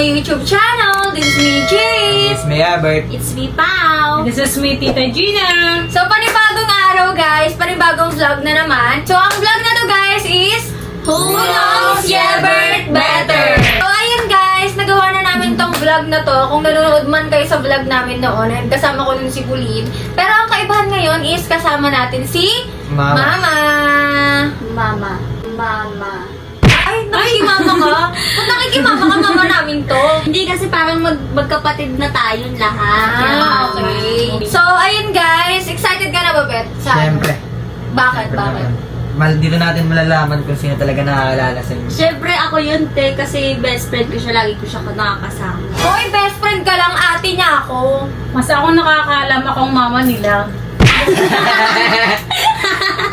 YouTube channel. This is me, Jade. It's me, Albert. It's me, Pao. This is me, Tita Gina. So, panibagong araw, guys. Panibagong vlog na naman. So, ang vlog na to, guys, is Who knows Yebert better? So, ayun, guys. Nagawa na namin tong vlog na to. Kung nanonood man kayo sa vlog namin noon, and kasama ko nun si Pauline. Pero ang kaibahan ngayon is kasama natin si Mama. Mama. Ay, nakikimama ka? Kung nakikimama ka, mama namin to. Hindi kasi parang magkapatid na tayong lahat. Ah, okay. So, ayun guys. Excited ka na ba, Bet? Siyempre. Bakit? Dito natin malalaman kung sino talaga nakakaalala sa inyo. Siyempre ako yun, te, kasi best friend ko siya. Lagi ko siya nakakasama. Hoy, best friend ka lang. Ate niya ako. Mas ako nakakaalam akong mama nila.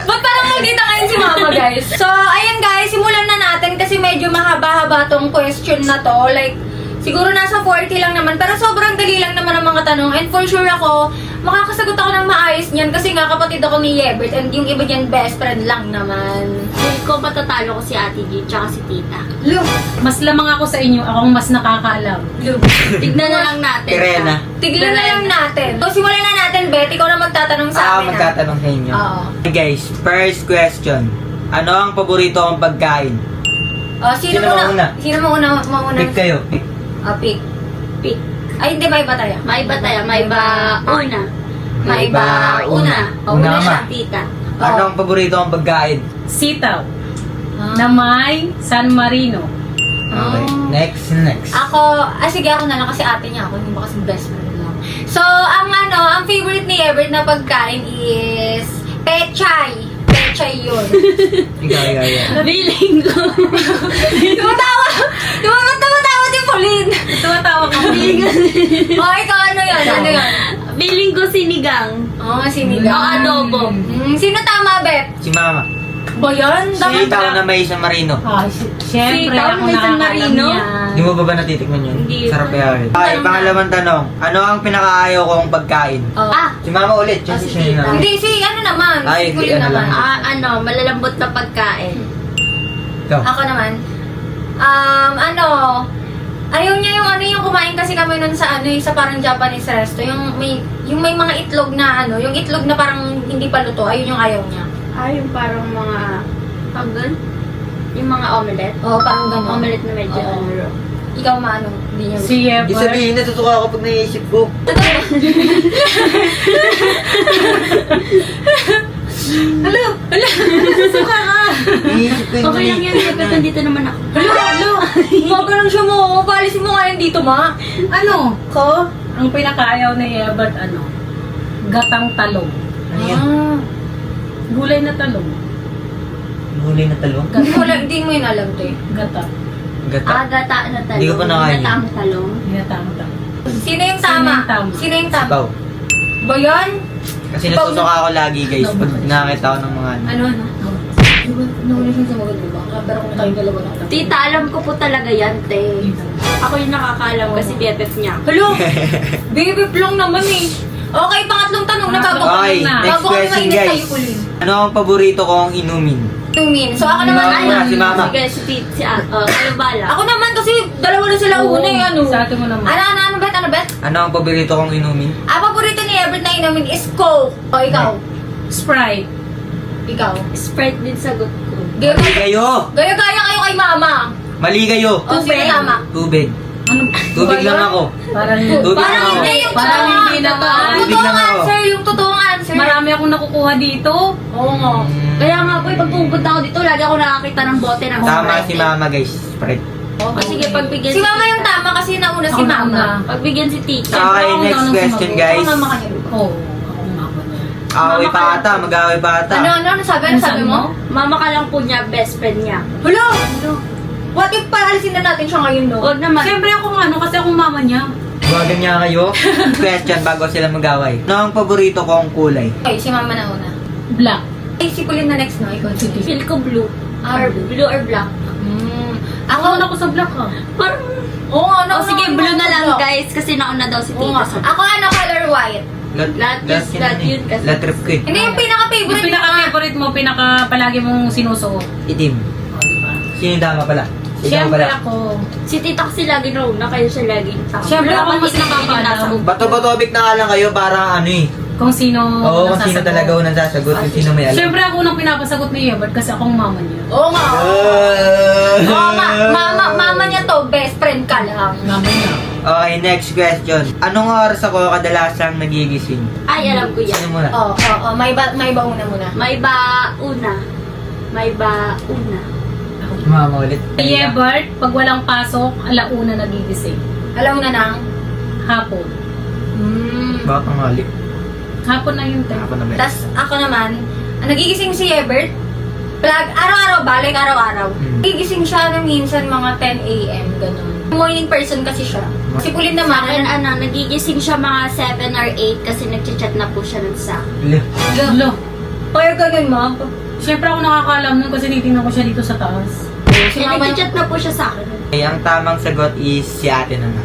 Ba't parang magkita kayo si Mama, guys? So, ayun guys. Simulan na natin kasi medyo mahaba-haba tong question na to. Like, siguro nasa 40 lang naman. Pero sobrang dali lang naman ang mga tanong. And for sure ako, makakasagot ako ng maayos niyan kasi nga kapatid ako ni Yebert and yung iba dyan best friend lang naman. Feel ko matatalo ko si Ate G tsaka si Tita. Look, Mas lamang ako sa inyo, akong mas nakakaalam. look. Tignan na lang natin. Tirena. Tignan na lang natin. So, simulan na natin, Bet. Ikaw na magtatanong sa Ako amin. magtatanong sa inyo. Oo. Okay, guys, first question. Ano ang paborito kong pagkain? Oh, sino Sino muna? mauna? Sino mauna? Pick kayo. Pick. Pick. Pick. Ay, hindi, may iba tayo. Maiba tayo. Maiba una. Maiba una. O, Una una ama. siya, Tita. Ano ang paborito kong pagkain? Sitaw. Ah. Na may San Marino. Okay. Oh. Next. Ako, sige ako na lang kasi ate niya ako, hindi ba kasi best friend lang. So, ang favorite ni Everett na pagkain is pechay. Pechay yun. Ikaw. Feeling ko. Tumatawa! Tumatawa si Pauline! Tumatawa ka. Oh, ikaw ano yun? Ano yun? Feeling ko sinigang. Oh, sinigang. O adobo. Sino tama, Bet? Si Mama. Ba yan? Dapat Sitaw na may San Marino. Ah, siyempre, Sitaw, ako may San nakakaalam Marino. yan. Hindi mo ba natitikman yun? Hindi. Sarap yan. Okay, pangalawang tanong. Ano ang pinakaayaw kong pagkain? Oh. Si Mama ulit. Ah, Kasi si siya yun Tita. na. Hindi, si ano naman? Ay, Si Pauline ano naman. lang. Malalambot na pagkain. Ikaw. Ako naman. Ayaw niya yung kumain kasi kami nun sa sa parang Japanese resto, yung may mga itlog na yung itlog na parang hindi pa luto, ayun yung ayaw niya. Yung parang mga hanggang yung mga omelette. Oo, parang gano'n. Omelette na medyo Oo. ano. Ikaw hindi niya Si Ibig Yebert. sabihin, natutuka ako pag naisip ko. Hello! Suka ka! Naisip ko yung Okay lang yan, kapag nandito naman ako. Hello! Huwag lang siya mo. Palisin mo nga yan dito, ma. Ano? Ko? Ang pinakaayaw ni Yebert, gatang talong. Ano yan? Gulay na talong. Gulay na talong? Hindi mo yun alam, te. Gata. Gata. Gata na talong. Hindi ko pa nakain. Gatang talong. Ginatama talong. Sino yung tama? Sino yung tama? Sino yung tama? Sipaw. Ba yan? Kasi natutuka ako lagi, guys, pag nakakita ko ng mga Ano? Nauna siyang sumagot mo ba? Pero kung tayong dalawa lang. Tita, alam ko po talaga yan, te. Ako yung nakakaalam kasi BFF niya. Hello? Baby plong naman eh. Okay, pangatlong tanong na bago Okay, na. next bago kami question, mainit guys. kayo Pauline. Ano ang paborito kong inumin? Tumin. So ako naman, Si Mama. Sige, si Tita, kayo bala. ako naman kasi dalawa na sila una eh, ano. Sa atin mo naman. Ano, Bet? Ano, Bet? Ano ang paborito kong inumin? Paborito ni Everett na inumin is Coke. O, ikaw. Sprite. Ikaw. Sprite din sagot ko. Mali kayo! Gaya-gaya kayo kay Mama. Mali kayo! O, sino tama? Tubig. Ano? Tubig lang ako. Parang Tubig lang Parang ako. hindi yung Parang tama. hindi naman. Yung Tubig totoong lang ako. answer, yung totoong answer. marami akong nakukuha dito. Oo nga. Kaya nga po, pag pupunta ako dito, lagi ako nakakita ng bote ng Tama Sprite. si Mama, guys. Sprite. O sige, pagbigyan Si Mama yung tama kasi nauna si Ako Mama. nauna. Pagbigyan si Tita. Okay, ako next nang question, sumagot. guys. Ako Mama ka niya. Oo. Ako mama niya. Away pa ata, mag-away pa ata. Ano sabi? Ano sabi mo? Mama ka lang po niya, best friend niya. Hello! What if paalisin na natin siya ngayon, no? Huwag naman. Siyempre akong kasi akong mama niya. Huwagan niya kayo. Question bago sila mag-away. Ano ang paborito kong kulay? Okay, si Mama na una. Black. Ay, si Pauline na next, no? Ikaw, si Feel ko blue. Or Blue or black. Ako, Ako sa black ha. Parang... oo nga, O sige, blue na lang guys, kasi nauna daw si Oo Tita. nga. Ako, color white. Lahat yun kasi. Lahat trip ko eh. Hindi, yung Yung pinaka-favorite pinaka-favorite mo, palagi mong sinusuot. Itim. O, diba? Sino yung dama pala? Ikaw Siyempre pala. ako. Si tita kasi lagi nauna, kaya siya lagi tama. Siyempre ako mas Kapatid niya yung nasa nakakaalam. upo. Bato-batobik na nga lang kayo para ano eh. Kung sino Oo, kung sino nasasagot. talaga unang sasagot, kung sino may alam. Siyempre ako nang pinapasagot ni Ebert kasi akong mama niya. Oo nga. Oo nga. Ah. Mama niya to, best friend ka lang. Mama niya. Okay, next question. Anong oras ako kadalasang nagigising? Ay, alam ko yan. Ano muna? Oo, may ba una muna. May bauna. May bauna. Mama ulit. Si Ebert, pag walang pasok, alauna nagigising. Alam mo na nang? Hapon. Bakit ang halik? Hapon na yun, te. Ako na ba? Tapos ako naman, nagigising si Ebert. Araw-araw ba? Like araw-araw. Nagigising siya na minsan mga 10 a.m. Ganun. Morning person kasi siya. Si Pulin Sa naman, akin, nagigising siya mga 7 or 8 kasi nagchat na po siya ng sa akin. Lo. Kaya ganun mo. Siyempre ako nakakaalam nun kasi titingnan ko siya dito sa taas. Si mama, Nagchat na po siya sa akin. Okay, ang tamang sagot is si ate naman.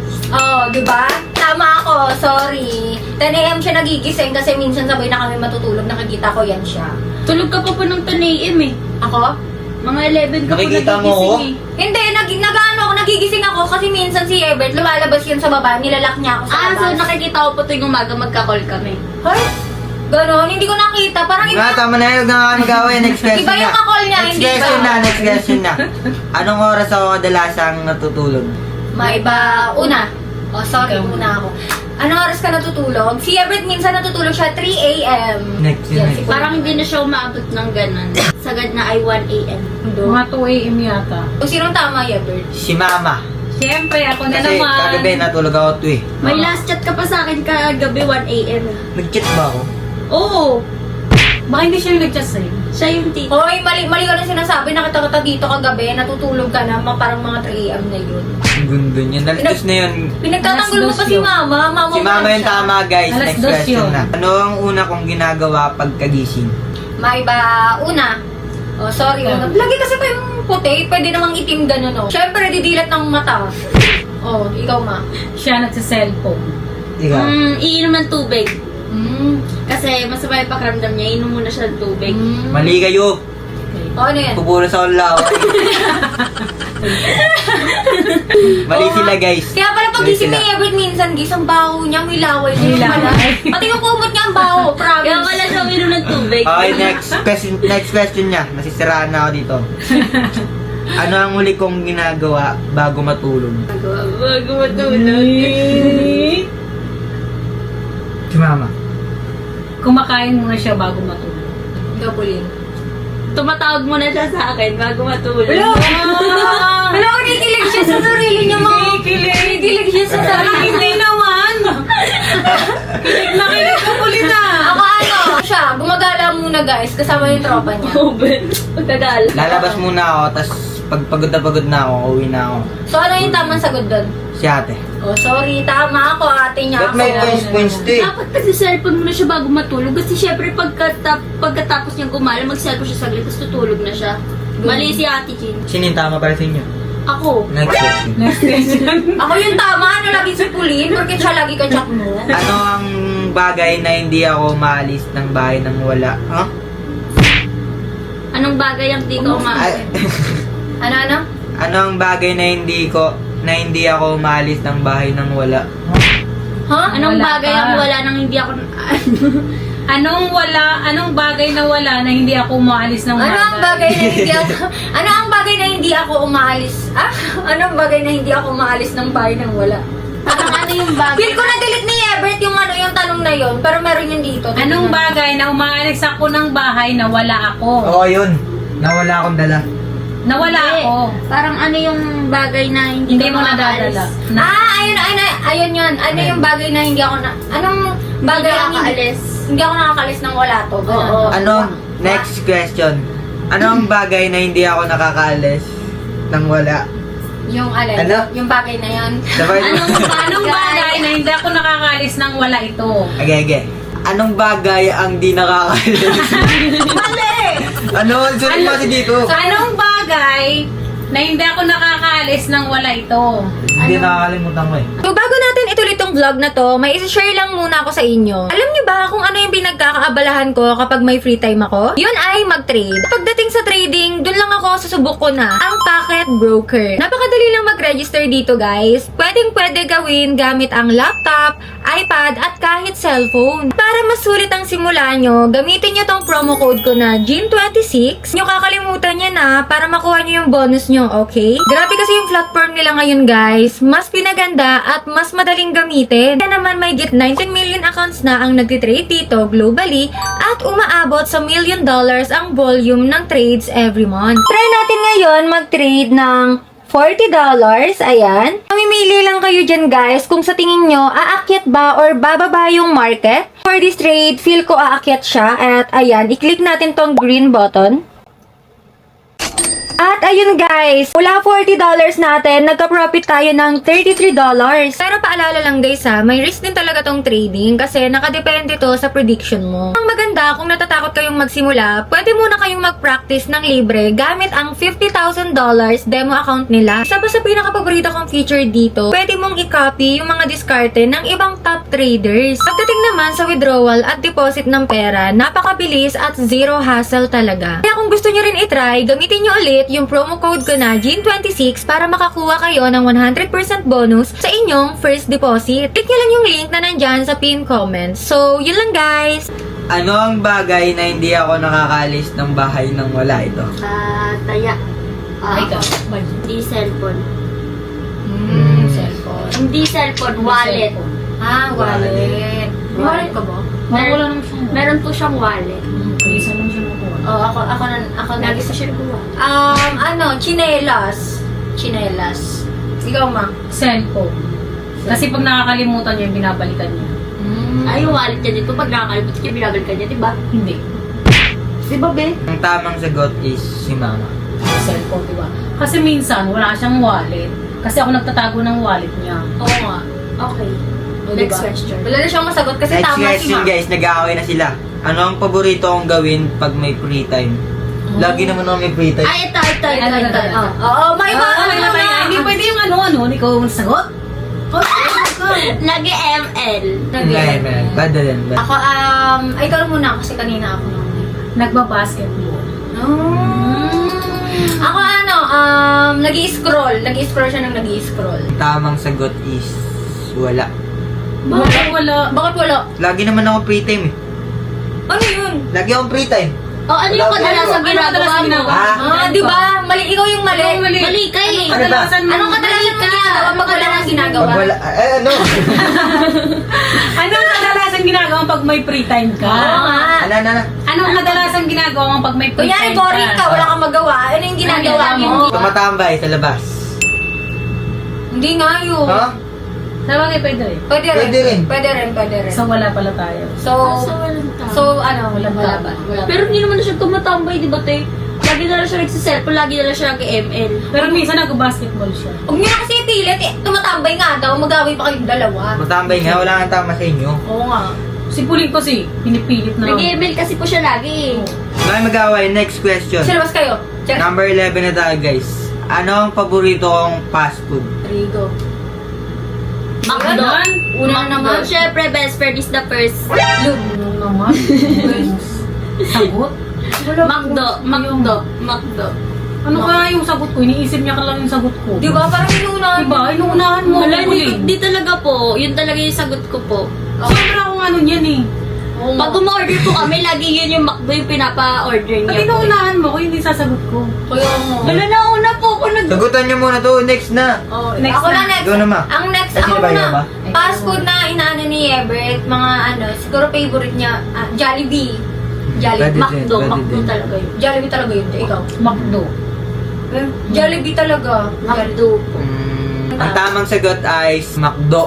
di ba? Tama ako, sorry. 10 a.m. siya nagigising kasi minsan sabay na kami matutulog, nakikita ko yan siya. Tulog ka pa po ng 10 a.m. eh. Ako? Mga 11 ka po Nakikita mo nagigising ako? eh. Hindi, nagigising ako kasi minsan si Ebert, lumalabas yun sa baba, nilalak niya ako sa labas. So nakikita ko po tuwing umaga magka-call kami. Hoy, ganon, hindi ko nakita. Parang Nga, tama na yun. Huwag na nga mag-away. Next question Iba na. yung kakol niya, Next hindi question ba? na. Next question na. Anong oras ako kadalasang natutulog? May ba, una. Oh, sorry, Ikaw. una ako. Anong oras ka natutulog? Si Ebert minsan natutulog siya 3 a.m. Next yun. Yes, Next. Parang hindi na siya umaabot ng ganun. Sagad na ay 1 a.m. Mga 2 a.m. yata. Kung sinong tama, Ebert? Si Mama. Siyempre ako na Kasi naman. kagabi natulog ako 2 eh. May last chat ka pa sa akin kagabi 1 a.m. Nag-chat ba ako? Oo. Baka hindi siya yung nag-chat sa'yo. Siya yung tita. Hoy, mali ka na sinasabi. Nakita kita dito kagabi, natutulog ka na, parang mga 3 a.m. na yun. Ang gundo niya. Nalastos na yun. Pinagtatanggol mo Alas pa dos si yun. Mama. Mama Si mo Mama lang yung siya. tama guys. Alas Next dos question yun. na. Ano ang una kong ginagawa pagkagising? May ba, una. Oh, sorry. Ikaw. Una. Lagi kasi pa yung puti, pwede namang itim ganun, oh. Siyempre, didilat ng mata. Oh, ikaw, ma. Siya nagsa-cellphone. Ikaw. Iinom ng tubig. Kasi, Kasi masama yung pakiramdam niya, inom muna siya ng tubig. Mali kayo. Oh, ano yan? Pupulo sa laway. Mali sila guys. Kaya pala pag Mali gising sila. ni Everett minsan, ang baho niya, may laway May niya pala. laway. Pati yung kumot niya ang baho, promise. Kaya pala siya uminom ng tubig. Okay, next question niya. Nasisiraan na ako dito. Ano ang huli kong ginagawa bago matulog? Bago matulog. Si Mama. Kumakain muna siya bago matulog. Ikaw, Pulin. Tumatawag muna siya sa akin bago matulog. Wala, kinikilig siya sa sarili niya, mga. Kinikilig siya sa sarili. Hindi naman! Nakinig ka ulit Ako ano, siya, gumagala muna guys, kasama yung tropa niya. Oben. Pagkagala. Lalabas muna ako, tas pag pagod na ako, uwi na ako. So ano yung tamang sagot doon? Si ate. Oh, sorry, tama ako, ate niya Ba't may ako. points to eh? Dapat kasi cellphone muna siya bago matulog. Kasi syempre pagkatapos niyang gumala, mag-cellphone siya saglit, tapos tutulog na siya. Mali si Ate Chin. Sino yung tama para sa inyo? Ako. Next question. Next question. Ako yung tama, ano lagi si Pulin? Porque siya lagi ka-chat mo. Ano ang bagay na hindi ako maalis ng bahay nang wala? Huh? Anong bagay ang di ko Ay, Ano? ano ang bagay na hindi ako maalis ng bahay nang wala? Ha? Anong Wala bagay ka. ang wala nang hindi ako... Anong bagay na wala na hindi ako umaalis ng Ano ang bagay na hindi ako... Ano ang bagay na hindi ako umaalis? Ah? Ano ang bagay na hindi ako umaalis ng bahay nang wala? Parang ano yung bagay? Feel ko na-delete ni Everett yung tanong na yon, pero meron yun dito. Anong bagay na umaalis ako ng bahay na wala ako? Oo, yun. Nawala akong dala. Nawala Hindi. ako. Parang ano yung bagay na hindi, Hindi ka mo makakaalis? nadadala. Ayun yun. Ano yung bagay na hindi ako na... Anong bagay ang nakakaalis? hindi ako nakakalis ng wala to? Ganun. Oo. Ano? Next question. Ano ang bagay na hindi ako nakakaalis nang wala? Yung alin? Ano? Yung bagay na yun. Sabay Anong bagay na hindi ako nakakaalis ng wala ito? Age. Anong bagay ang di nakakaalis? Mali! Ano? Sunod mo si dito. So, anong bagay na hindi ako nakakaalis ng wala ito? Hindi nakakalimutan ko eh. So, bago natin natin ituloy tong vlog na to, may isa-share lang muna ako sa inyo. Alam niyo ba kung ano yung pinagkakaabalahan ko kapag may free time ako? Yun ay mag-trade. Pagdating sa trading, dun lang ako susubok ko na ang Packet Broker. Napakadali lang mag-register dito, guys. Pwedeng-pwede gawin gamit ang laptop, iPad, at kahit cellphone. Para mas sulit ang simula nyo, gamitin nyo tong promo code ko na GIN26. Nyo kakalimutan niya na para makuha nyo yung bonus nyo, okay? Grabe kasi yung platform nila ngayon, guys. Mas pinaganda at mas madaling gamitin. Kaya naman may 19 million accounts na ang nagtitrade dito globally at umaabot sa $1 million ang volume ng trades every month. Try natin ngayon mag-trade ng $40. Ayan. Mamimili lang kayo dyan, guys, kung sa tingin nyo, aakyat ba or bababa yung market. For this trade, feel ko aakyat siya. At ayan, i-click natin tong green button. At ayun, guys, mula $40 natin, nagka-profit tayo ng $33. Pero paalala lang, guys, ha, may risk din talaga tong trading kasi nakadepende to sa prediction mo. Ang maganda, kung natatakot kayong magsimula, pwede muna kayong mag-practice ng libre gamit ang $50,000 demo account nila. Isa pa sa pinaka-paborito kong feature dito, pwede mong i-copy yung mga diskarte ng ibang top traders. Pagdating naman sa withdrawal at deposit ng pera, napakabilis at zero hassle talaga. Kaya kung gusto nyo rin i-try, gamitin nyo ulit yung promo code ko na GIN26 para makakuha kayo ng 100% bonus sa inyong first deposit. Click nyo lang yung link na nandyan sa pin comment. So, yun lang, guys. Ano ang bagay na hindi ako nakakaalis ng bahay nang wala ito? Taya. Ikaw. Hindi cellphone. Cellphone. Hindi cellphone, wallet. Ah, wallet. Wallet ka ba? Wala nang siya. Meron po siyang wallet. Isa lang siya nakuha. Oh, ako Lagi sa siya nakuha. Chinelas. Chinelas. Ikaw, ma. Cellphone. Kasi pag nakakalimutan niya, binabalikan niya. Ay, yung wallet niya dito, pag nakakalimutan niya, binabalikan niya, diba? Hindi. Diba, be? Ang tamang sagot is si mama. Cellphone, diba? Kasi minsan, wala siyang wallet. Kasi ako nagtatago ng wallet niya. Oo nga. Okay. O, Next diba? question. Wala na siyang masagot kasi Next tama si question, ma. guys. Nag-aaway na sila. Ano ang paborito kong gawin pag may free time? Lagi naman ako may free time. Ay, ito. Oo, may Ah, mga may patay na. Hindi pwede yung ano, ikaw ang sagot. Lagi ML. Bada din. Ako, ay, ikaw muna kasi kanina ako na. Nagbabasketball. Ako nag-i-scroll. Nag-i-scroll siya ng nag-i-scroll. Tamang sagot is wala. Bakit wala? Bakit wala? Lagi naman ako free time eh. Ano yun? Lagi akong free time. Ano yung kadalasan Ano ginagawa kadalasan mo? ginagawa? Di ba? Mali, ikaw yung mali. Mali ka eh. Ano ba? Anong kadalasan mo ginagawa pag wala kang ginagawa? Pag wala, ano? Ano ang kadalasan ginagawa pag may free time ka? Oo nga. Ano? Ano ang kadalasan ginagawa mo pag may free Kunyari, time boring ka, wala kang magawa. Ano yung ginagawa mo? Tumatambay sa labas. Hindi nga yun. Ha? Sabagay, pwede rin. Pwede rin. Pwede rin. Pwede rin, pwede rin. So, wala pala tayo. Wala ba? Pero hindi naman na siya tumatambay, di ba, te? Lagi na lang siya nagsiselfon, lagi na lang siya nag-ML. Pero minsan nag-basketball siya. Huwag niyo na kasi ipilit eh. Tumatambay nga daw, mag-away pa kayong dalawa. Matambay nga, wala kang tama sa inyo. Oo nga. Si Puling ko pinipilit na. Nag-ML kasi po siya lagi eh. Ngayon mag-away, next question. Silabas kayo. Check. Number 11 na tayo, guys. Ano ang paborito kong fast food? Rigo. Makdo. Una naman. Siyempre, best friend is the first. Lug. naman. Sagot? Makdo. Ano kaya yung sagot ko? Iniisip niya ka lang yung sagot ko. Di ba? Parang inuunahan. Diba? Inuunahan mo. Wala, Puling. di talaga po. Yun talaga yung sagot ko po. Sobra akong ano niyan eh. Pag umorder po kami, lagi yun yung McDo yung pinapa-order Pag niya. inuunahan mo ko, hindi sasagot ko. Kaya mo. Wala na una po ako Sagutan niyo muna to, next na. Oh, Next ako na. na next. Ikaw na, ma. Ang next, Kasi ako na ba, ikaw na. ba? Fast food na inaano ni Everett, mga siguro favorite niya, Jollibee. Pwede Jollibee. din, McDo. pwede McDo din. talaga yun. Jollibee talaga yun. Ikaw. McDo. Jollibee talaga. McDo po. Ang tamang sagot ay McDo.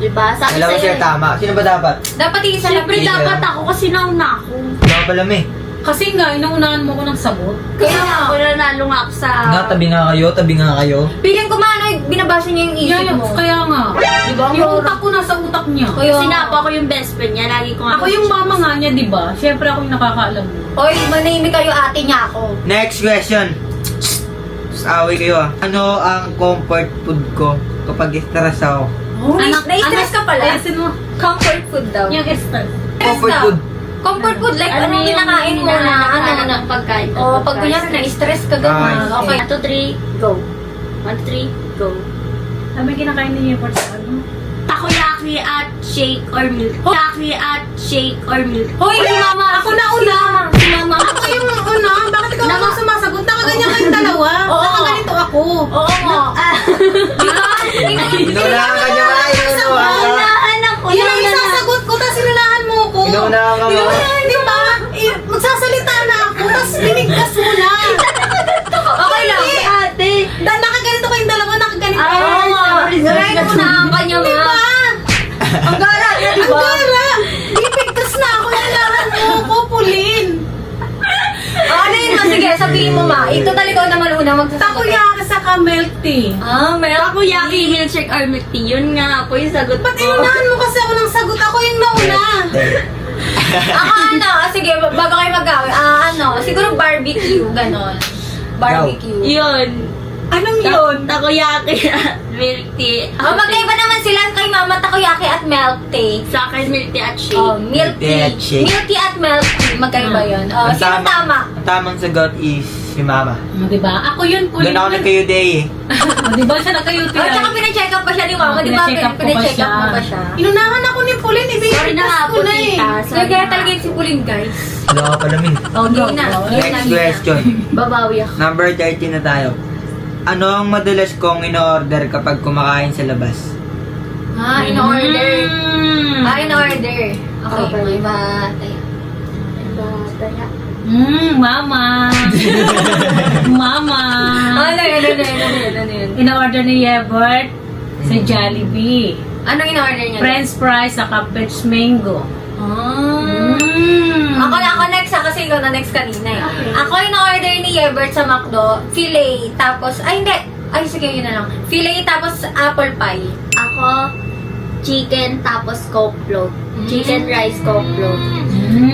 Diba? Sabi Dalawa sa'yo siya eh. tama. Sino ba dapat? Dapat isa lang. Siyempre Hindi dapat ah. ako kasi nauna ako. Ikaw pala, me. Kasi nga, inuunahan mo ko ng sagot. Kaya nga. Ako nanalo nga ako sa... Tabi nga kayo. Piling ko maano, binabasa niya yung isip mo. Kaya nga. Diba? Yung utak ko nasa utak niya. Kaya Kasi nga po ako yung best friend niya. Lagi ko nga... Ako yung mama nga niya, di ba? Siyempre ako yung nakakaalam mo. Oy, manahimik kayo, ate niya ako. Next question. Away kayo ah. Ano ang comfort food ko kapag stress ako? Oh, na-stress ka pala. Ayasin mo. Comfort food daw. Yung stress. Comfort food. Comfort food, like anong kinakain mo na, ano, pagkain. oh, pag kunyari na-stress ka gano'n. Ah, Okay. 1, 2, 3, go. 1, 2, 3, go. Ano yung kinakain niyo for sa ano? Takoyaki at shake or milk. Takoyaki at shake or milk. Hoy, si mama! Ako na una! Si mama! Ako yung una, bakit ikaw ang sumasagot? Nakaganyan kayong dalawa. Oo. Nakaganito ako. Oo nga. Diba? Inuunahan ka niya ba? Inuunahan ka. Unahan ako. Yan ang isasagot ko, tapos inunahan mo ko. Inuunahan ka ba? Inuunahan, di ba? Magsasalita na ako, tapos binigkas mo na. Okay lang. Hindi. Ate. Nakaganito kayong dalawa, nakaganito. Oo nga. Direct mo na ang kanya Di ma. ba? Ang gara niya, di Ang ba? gara. Bibigkas na ako, kailangan mo ko, Pulin. Ano yun ma? Sige, sabihin mo ma. Ito talaga naman una magsasagot. Takoyaki sa milk tea. Ah, meron. Takoyaki, milkshake or milk tea. Yun nga ako yung sagot Ba't ko. inunahan mo kasi ako ng sagot? Ako yung nauna. Ako ano, sige, bago kayo mag-away. Siguro barbecue, ganon. Barbecue. Yun. Anong yun? Takoyaki at milk tea. Oh, magkaiba naman sila kay mama takoyaki at milk tea. Sa akin, milk tea at shake. Oh, milk tea. Milk tea at shake. Milk tea at milk tea. Magkaiba yun. Oh, sino tama? Ang tamang sagot is si Mama. Diba? Ako yun po. Doon ako nagkayo day eh. Diba siya nagka-UTI? Oh, tsaka pina-check up pa siya ni mama. Di ba? Pina-check up ko pa Pina-check up siya. mo pa siya. Inunahan ako ni Pulin, Sorry na nga ibibigkas po, ko na eh. tita. So, kaya talaga yung sipulin, guys. Wala ka pala min. Oh, go. Game na. go. Game na, Next game na. question. Babawi ako. Number 13 na tayo. Ano ang madalas kong in-order kapag kumakain sa labas? Ah, in-order. Mm. Ah, in-order. Okay, Okay. may batay. Mama. Mama. Ano yun? In-order ni Yebert sa Jollibee. Anong in-order niya? French fries sa cabbage mango. Ah. Ako next ha, kasi ikaw na next kanina eh. Okay. Ako in-order ni Yebert sa McDo, filet, tapos, hindi. Ay, sige, yun na lang. Filet, tapos apple pie. Ako, chicken tapos coke float. Chicken rice coke float.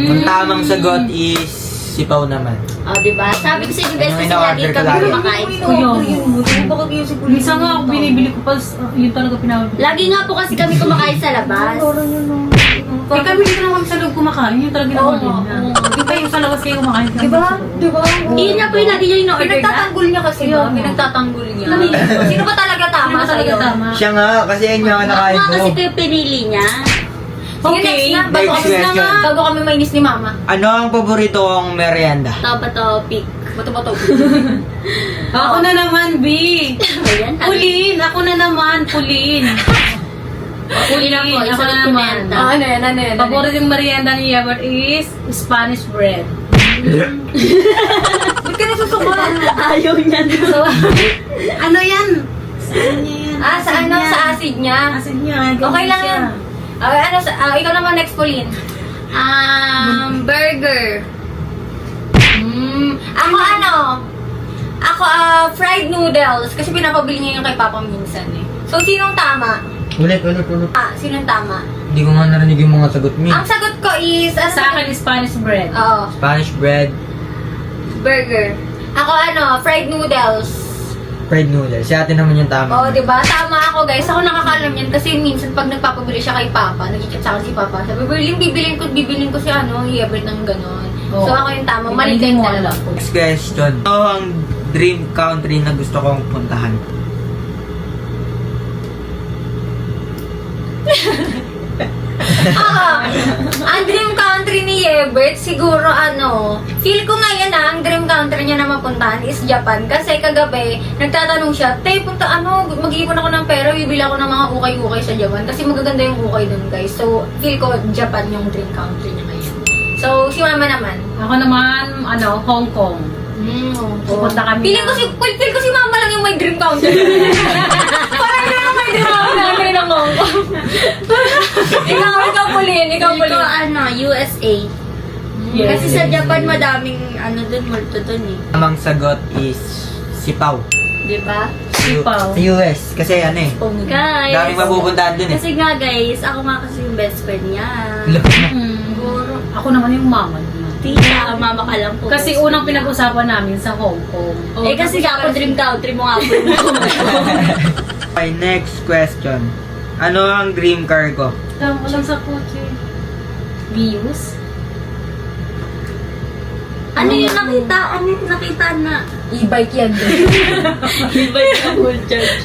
Ang tamang sagot is sipaw naman. O, diba? Sabi ko sa inyo guys, Ano kasi in-order lagi ka kami lagi? kumakain. Minsan nga ako binibili ko pa, yun talaga pinawag. Lagi nga po kasi kami kumakain sa labas. Eh kami dito lang kami sa loob kumakain, yun talaga Oo, in-order na. oo. Di ba yung sa labas kayo kumakain? Diba? Diba? Yun nga po yung lagi niya in-order na. Pinagtatanggol niya kasi ba? Pinagtatanggol niya. Sino ba talaga tama Tama talaga sa'yo? tama. Siya nga, kasi yun yung Ako nakain nga ko. kasi ito yung pinili niya. Sige, Okay, next na. next question. Bago kami mainis ni mama. Ano ang paborito kong merienda? Top topic. Bato-bato. Ako na naman, B. Ayan. Pulin, ako na naman, Pulin. Puli na po. Ako Isa na na naman. naman. Ano yan? Paborito yung merienda ni Yebert is Spanish bread. Ba't ka nasusuka? Ayaw niya. So, Ano yan? Saan niya yan? sa ano? Sa acid niya? Asin niya. Okay lang yan. Ikaw naman next, Pauline. Burger. Ako, fried noodles. Kasi pinapabili niya yung kay Papa minsan eh. So, sinong tama? Ulit. Sinong tama? Hindi ko nga narinig yung mga sagot mo. Ang sagot ko is, Sa akin is Spanish bread. Oo. Spanish bread, Burger. Ako fried noodles. fried noodles. Si ate naman yung tama. Oo, diba? Tama ako, guys. Ako nakakalam yan kasi minsan pag nagpapabili siya kay Papa, nag-chat sa akin si Papa. Sabi, Berlin, bibilin ko si Yebert ng ganon. Oo. So, ako yung tama. Mali Hindi kayong mo dalawa. alam. Next question. Ano ang dream country na gusto kong puntahan? Ang dream country ni Yebert, siguro feel ko ngayon ang dream country niya na mapuntahan is Japan. Kasi kagabi, nagtatanong siya, mag-iipon ako ng pera, bibili ako ng mga ukay-ukay sa Japan. Kasi magaganda yung ukay dun, guys. So, feel ko Japan yung dream country niya ngayon. So, si Mama naman. Ako naman, Hong Kong. Pupunta kami Feel ko si Mama lang yung may dream country. Parang na yung may dream country ng Hong Kong. ikaw Pauline. Ito, USA. Yes, Kasi sa yes. Japan, madaming, dun, multo dun eh. Tamang sagot is sipaw. Diba? Sipaw. Sa US. Kasi Guys. daming mapupuntahan dun eh. Kasi nga guys, ako nga kasi yung best friend niya. Siguro. Ako naman yung mama niya. Tita, mama ka lang po. Kasi best unang friend niya. pinag-usapan namin sa Hong Kong. Eh kasi nga ako dream country mo nga po. Okay, next question. Ano ang dream car ko? Tama ko lang sa kotse. Views? Ano yung nakita? Ano yung nakita na? E-bike yan. Iba yung full charge.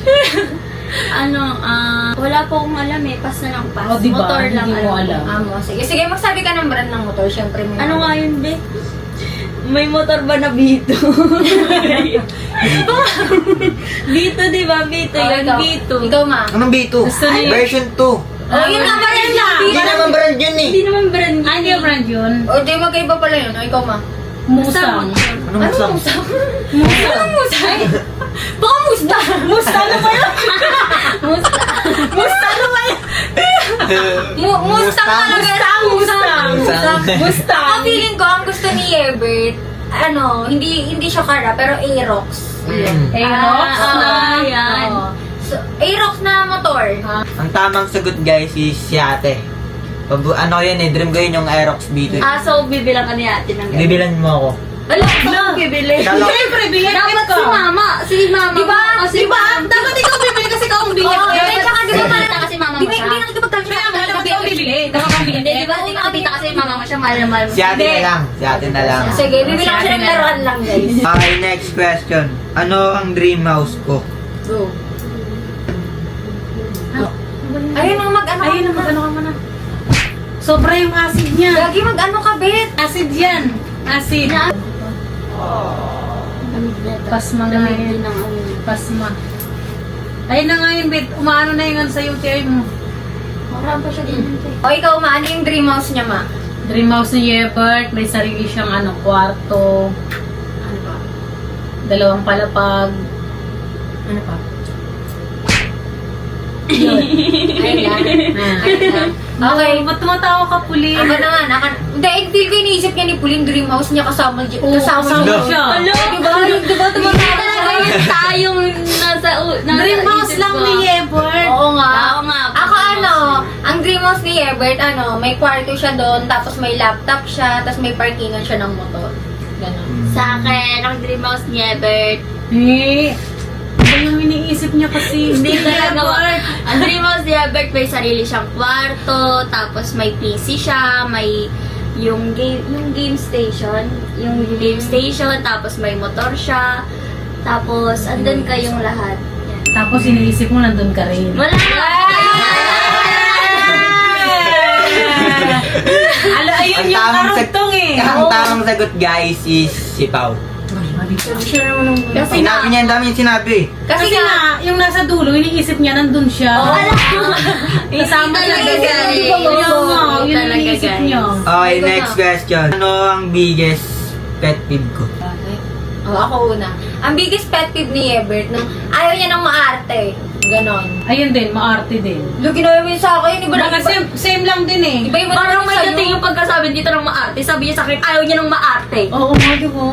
Wala po akong alam eh. Pass na lang pass. O, diba? Motor lang Hindi mo alam. Amo, sige, magsabi ka ng brand ng motor. Siyempre, may Ano nga yun, be? May motor ba na Bito? Bito, di ba? Bito, Oh, yun, ikaw. Bito. Ikaw, ma. Anong B2? Gusto niya. Version 2. Oh, yun nga ba rin lang? Hindi naman brand yun eh. Hindi naman brand Ah, hindi yung brand yun. O, di magkaiba pala yun. O, ikaw, ma. Musang. Anong musang? Anong musang? Baka musta. Musta ano ba yun? Musta ano ba yun? Mustang talaga. Mustang. Mustang. Ako feeling ko, ang gusto ni Ebert, hindi siya car, pero Aerox. Aerox? Yan. Oo. So, Aerox na motor. Ang tamang sagot guys is si ate. Ano yun eh, dream ko yun yung Aerox B2. So bibilang ka ni ate ng ganun. Bibilan mo ako. Wala, saan bibili? Dalawa. Siyempre, bigyan Dapat ka. si mama. Si mama. Diba? O, si Diba? Dapat ikaw bibili kasi ikaw ang bigyan. Oo, eh, tsaka di ba Nakita kasi mama mo Di ba siya. hindi nakikipagtalo Kaya nga, dapat ikaw bibili. Dapat ikaw bibili. Hindi, di ba? Hindi nakita kasi mama mo siya. Mahal na mahal mo. Si ate na lang. Si ate na lang. Sige, bibilang siya ng laruan lang, guys. Okay, next question. Ano ang dream house ko? Go. Ayun ang mag-ano ka Ayun, muna. mag-ano ka muna. Sobra yung acid niya. Gagi mag-ano ka, Bet. Acid yan. Acid. Pasma nga Lamig din yan. ng ano. Pasma. Ayun na nga yun, Bet. Umaano na yung sa UTI mo. Marami pa siya din. O, ikaw, ma, ano yung dream house niya, ma? Dream house ni Yebert. May sarili siyang kwarto. Ano pa? 2 palapag. Ano pa? Yun. Ayun lang. Ayun lang. Okay. Ba't tumatawa ka, Puli? Ako naman, hindi, feel ko iniisip niya ni Pauline dream house niya kasama Oo, kasama niya. siya. Diba tumatawa Talaga yun tayong nasa Dream house isip lang ko. ni Yebert. Oo nga. Oo nga. Ako ang dream house ni Ebert, may kwarto siya doon, tapos may laptop siya, tapos may parkingan siya ng motor. Ganon. Sa akin, ang dream house ni Ebert, Eh, ano yung iniisip niya kasi? hindi talaga. Ang dream house ni Ebert, may sarili siyang kwarto, tapos may PC siya, may yung game station, tapos may motor siya, tapos andun kayong lahat. Yan. Tapos iniisip mo nandun ka rin. Wala! Ano, ayun Ang yung tamang karugtong eh. Ang tamang sagot guys is si Pao. Kasi Sinabi niya, ang dami yung sinabi. Kasi Kasi nga, yung nasa dulo, iniisip niya nandun siya. Kasama siya Hindi doon. talaga, guys. Kaya nga, yun yung Talaga, iniisip guys. niya. Okay, Ikaw next na. question. Ano ang biggest pet peeve ko? ako una. Ang biggest pet peeve ni Ebert, ayaw niya ng maarte. Ganon. Ayun din, maarte din. Lugi na yun sa akin, iba na Kasi same lang din eh. Iba yung Parang may sa'yo. dating yung pagkasabi dito ng maarte. Sabi niya sa akin, ayaw niya ng maarte. Oo nga, di ba?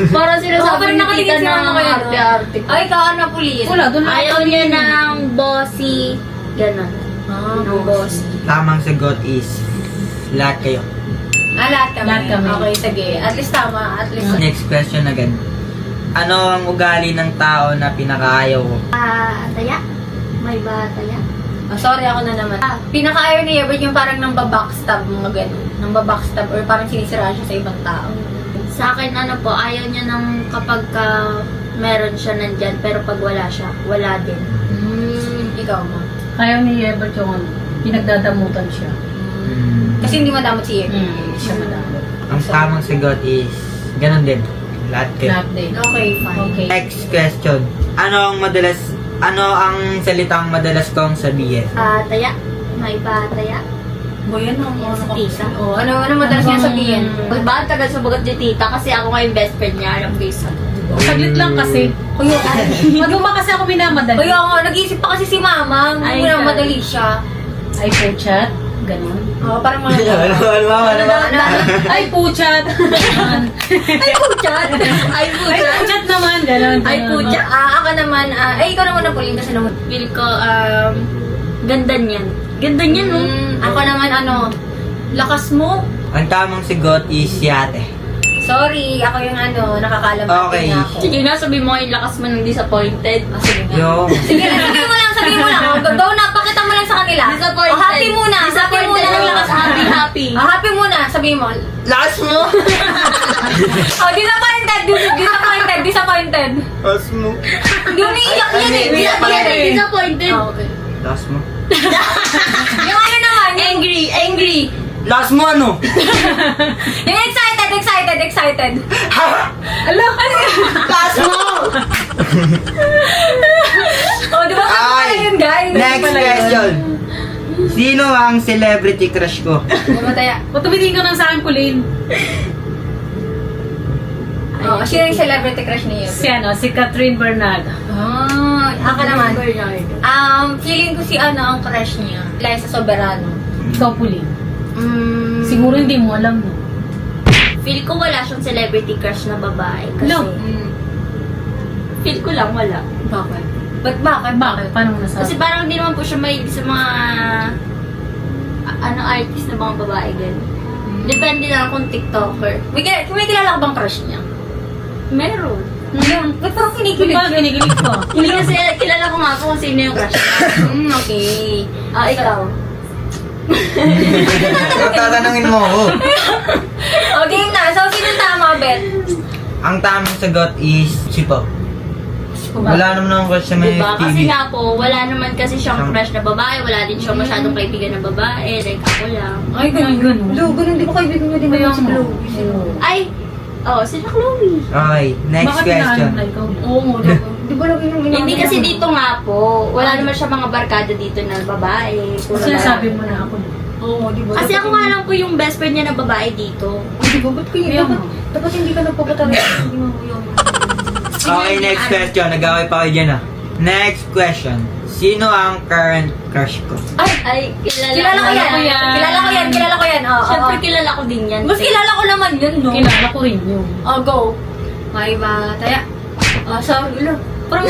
Parang Oo, sinasabi pero ni nakatingin tita sila na ng kayo. arte-arte. Ay, ikaw ano, Pauline? Wala, doon lang. Ayaw niya ng bossy. Ganon. Ng bossy. Tamang sagot is lahat kayo. Lahat kami. Lahat kami. Okay, sige. At least tama. At least. Next question agad. Ano ang ugali ng tao na pinakaayaw ko? Taya? May ba taya? Sorry, ako na naman. Pinaka-ayaw ni Ebert yung parang nang babackstab, mga ganun. Nang babackstab or parang sinisiraan siya sa ibang tao. Sa akin, ayaw niya ng kapag meron siya nandyan, pero pag wala siya, wala din. Ikaw mo. Ayaw ni Yebert yung ano, pinagdadamutan siya. Kasi hindi madamot si Ebert. Hindi siya madamot. Ang tamang sagot is ganun din. Lahat kayo. Lahat din. Okay, fine. Okay. Next question. Ano ang salitang madalas kong sabihin? Taya? May ba taya? Boy, ano? Yan, sa tita. Oh, ano madalas niya sabihin? Ba, tagal sumagot ni tita kasi ako nga yung best friend niya. Alam ko yung sagot. Saglit lang kasi. Ano ba kasi ako minamadali? Kaya nga, nag-iisip pa kasi si Mama. Ay, Hindi mo sorry. madali siya. Ay, puchat. Ganun. Oo, parang mga... Ay, puchat. Ay, puchat! Ay, Ay, puchat! puchat naman. Ganun. Ay, puchat! Ako naman, ikaw naman na Pauline kasi naman. Feel ko, ganda niyan. Ganda niyan, no? Ako naman, lakas mo. Ang tamang sagot is si ate. Sorry, ako yung nakakalaman Okay. na ako. Sige na, sabi mo yung lakas mo ng disappointed. Sige nga. Yung Sige na, sabihin mo lang. Go na, pakita mo lang sa kanila. Disappointed. Oh, happy muna. Happy Disappointed muna. lang lakas. Happy. Oh, happy muna. Sabihin mo. Lakas mo! Oh, disappointed. Disappointed. Lakas mo. Hindi umiiyak yan eh. Disappointed. Oh, okay. Lakas mo. Yung ano naman, Angry. Lakas mo ano? yung excited. Alam, Lakas mo! Oh, di ba pala yun, guys? Next question. Sino ang celebrity crush ko? Mataya. o tumitingin ka lang sa akin, Pauline. Oh, sino yung celebrity crush niyo? Si Catherine Bernardo. Ako naman. Feeling ko si ang crush niya. Liza Soberano. Ikaw, Pauline. Siguro hindi mo alam. Feel ko wala siyang celebrity crush na babae. Kasi, No. feel ko lang wala. Bakit? Bakit? Paano mo nasabi? Kasi parang hindi naman po siya may sa mga artist na mga babae ganun. Depende lang kung TikToker. May kilala ka bang crush niya? Meron. Ba't parang Hindi kinikilig ba, kinikilig ko. Hindi kasi kilala ko nga po kung sino yung crush niya. Okay. Ikaw. Tatanungin mo ako. Okay na. So, sino tama, Bet? Ang tamang sagot is si Pop. Wala naman akong crush sa may Diba? Kasi TV. nga po, wala naman kasi siyang crush na babae. Wala din siyang masyadong kaibigan na babae. Like ako lang. Ay, ganun. Ganun, di ba kaibigan niya din Kaya si mo. Chloe? Ay! Sila Chloe. Okay, next Bakit question. tinahanap na ikaw? Oo, di ba lagi yung Hindi kasi dito nga po, wala naman siya mga barkada dito na babae. Puro Kasi sabi lalaki. mo na ako. Oo, di ba? Kasi ako nga lang po yung best friend niya na babae dito. Di ba? Ba't Kaya mo. dapat hindi ka nagpapatari? Hindi mo yung... Okay, next question. Nag-away pa kayo dyan ah. Next question. Sino ang current crush ko? Ay, Kilala ko yan. Kilala ko yan. Oo, Siyempre oo. kilala ko din yan. Mas kilala ko naman yun, no? Kilala ko rin yun. Oh, go. May bataya. Oh, so, parang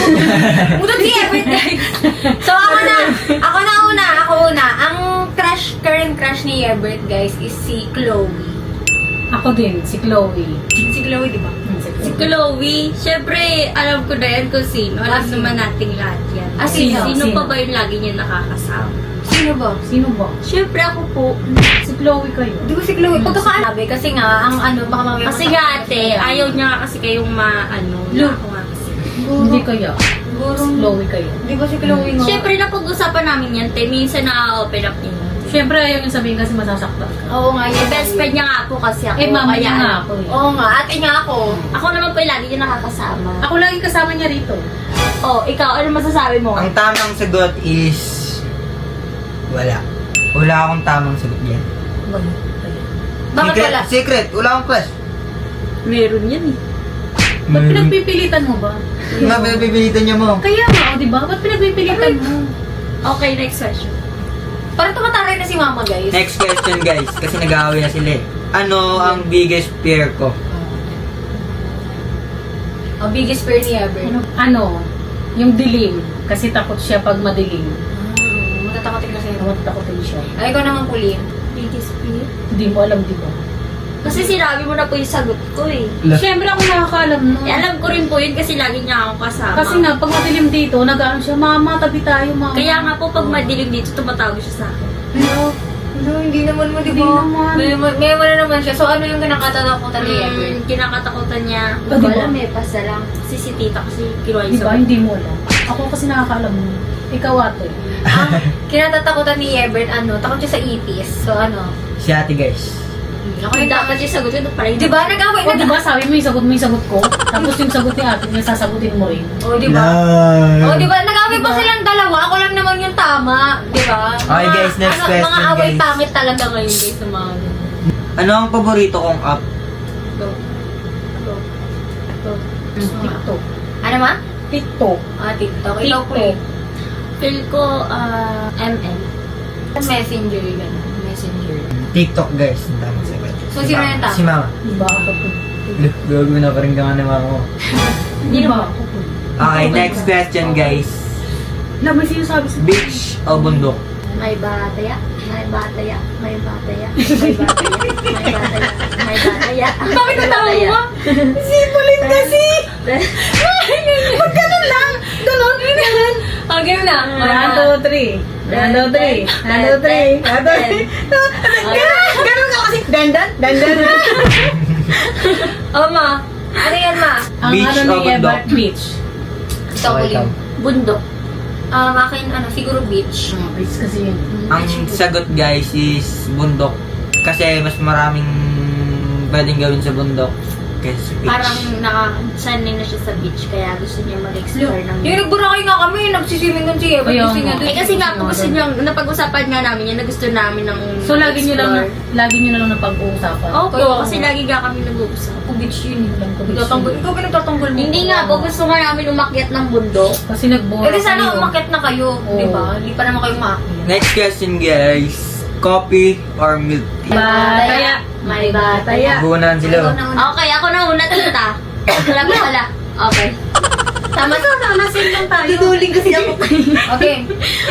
mutot si everything. So, ako una. Ang current crush ni Ebert, guys, is si Chloe. Ako din, si Chloe. Si Chloe, di ba? Si Chloe, syempre, alam ko na yan kung sino. Alam sino? naman nating lahat yan. Ah, sino? Sino Sino? pa ba yung lagi niya nakakasama? Sino ba? Sino ba? Syempre ako po. Si Chloe kayo. Di ba si Chloe? Pagkakaalabi, kasi nga, baka mamaya Kasi nga ate, ayaw niya nga kasi kayong Lu- ako nga kasi. Hindi kaya. Siguro, Si Chloe kayo. di ba si Chloe nga? Syempre, napag-usapan namin yan, te. Minsan na-open up niya. Siyempre ayaw yung sabihin kasi masasaktan ka. Oo nga, Eh, best friend niya nga po kasi ako. Eh, mama niya kaya- nga ako eh. Oo nga, ate nga ako. Ako naman po yung lagi niya nakakasama. Ako lagi kasama niya rito. Ikaw, ano masasabi mo? Ang tamang sagot is... Wala. Wala akong tamang sagot yan. Bakit Secret, wala? Secret. Wala akong crush. Meron yan eh. Ba't pinagpipilitan mo ba? Mapipilitan niya mo. Kaya nga, o diba? Ba't pinagpipilitan mo? Okay, next question. Parang tumataray na si mama, guys. Next question guys. Kasi nag-aaway na sila eh. Ano ang biggest fear ko? Ang biggest fear ni Ebert. Ano? Yung dilim. Kasi takot siya pag madilim. Matatakotin kasi. Matakotin siya. Ay, ikaw naman, Pauline. Biggest fear? Hindi mo alam, di ba? Kasi sinabi mo na po yung sagot ko eh. Siyempre ako nakakaalam no. Eh, alam ko rin po yun kasi lagi niya akong kasama. Kasi nga, pag madilim dito, nag-ano siya, mama, tabi tayo, mama. Kaya nga po, pag madilim dito, tumatawag siya sa akin. No, hindi naman mo, di Hindi ba? naman. May na naman siya. So, ano yung kinakatatakutan ni Ebert? Kinakatakutan niya. Ah, di ba? Wala, may pasa lang. Kasi si tita kasi kinuha Di yung ba? sagot. Hindi mo alam. Ako kasi nakakaalam mo. Ikaw ate. Ang kinatatakutan ni Ebert, takot siya sa ipis. So, Si ate guys. ako Kung yung dapat yung sagot ko, pala Di ba? Nag-away O di ba sabi mo yung sagot ko? Tapos yung sagot ni ate niya, sasagutin mo rin. O, di ba? O, di ba? Nag-away pa silang dalawa. Ako lang naman yung tama. Di ba? Okay, guys, next question, Mga away guys. pangit talaga ngayon, guys, ng mga Ano ang paborito kong app? TikTok. Ano ma? TikTok. TikTok. Ikaw po TikTok. Feel ko, ML. Messenger, gano'n. Messenger. TikTok guys. Ang tamang sagot. So, sino yung tama? Si mama. Di ba ako po? Gawag mo na pa rin ka nga ng mama mo. Di ba ako po? Okay, next question guys. Wala, may sinasabi sa Beach o bundok? May bataya, may bataya, may bataya, may bataya, may bataya, may bataya. Bakit natawa mo? Si Pauline kasi! Ba't ganun lang? Ganun? game na. 1, 2, 3. 1, 2, 3. 1, 2, 3. 1, 2, 3. Ganun ka kasi. Dandan, dandan. Oh, ma. Ano yan, ma? Ang Beach ano o ni bundok? Ebert, beach. Ikaw, Okay, ulit. Bundok. Akin, siguro beach. Beach kasi yun. Ang sagot guys is bundok. Kasi mas maraming pwedeng gawin sa bundok kaysa sa beach. Parang sanay na siya sa beach, kaya gusto niya mag-explore ng Yung nagburakay nga kami, nagsiswimming doon si Eva. Kaya Gusto niya nga. doon. kasi nga po gusto niya, napag-usapan nga namin yan, na gusto namin ng So, lagi nyo explore. na lang napag-uusapan. Opo, Kaya kasi nga. lagi nga kami nag-uusap. Beach yun. Alam ko, beach Nagtatanggol. yun. Ikaw ba nagtatanggol mo? Hindi nga po, gusto nga namin umakyat ng bundok. Kasi nag-bore Eh, di sana kayo. umakyat na kayo. Oo. Di ba? Hindi pa naman kayo maakyat. Next question guys. Coffee or milk tea? Bataya. May bataya. Buunan sila. Okay, ako na una, tita. Wala pa pala. Okay. Tama to, namasin lang tayo. Tutuling kasi ako. Okay.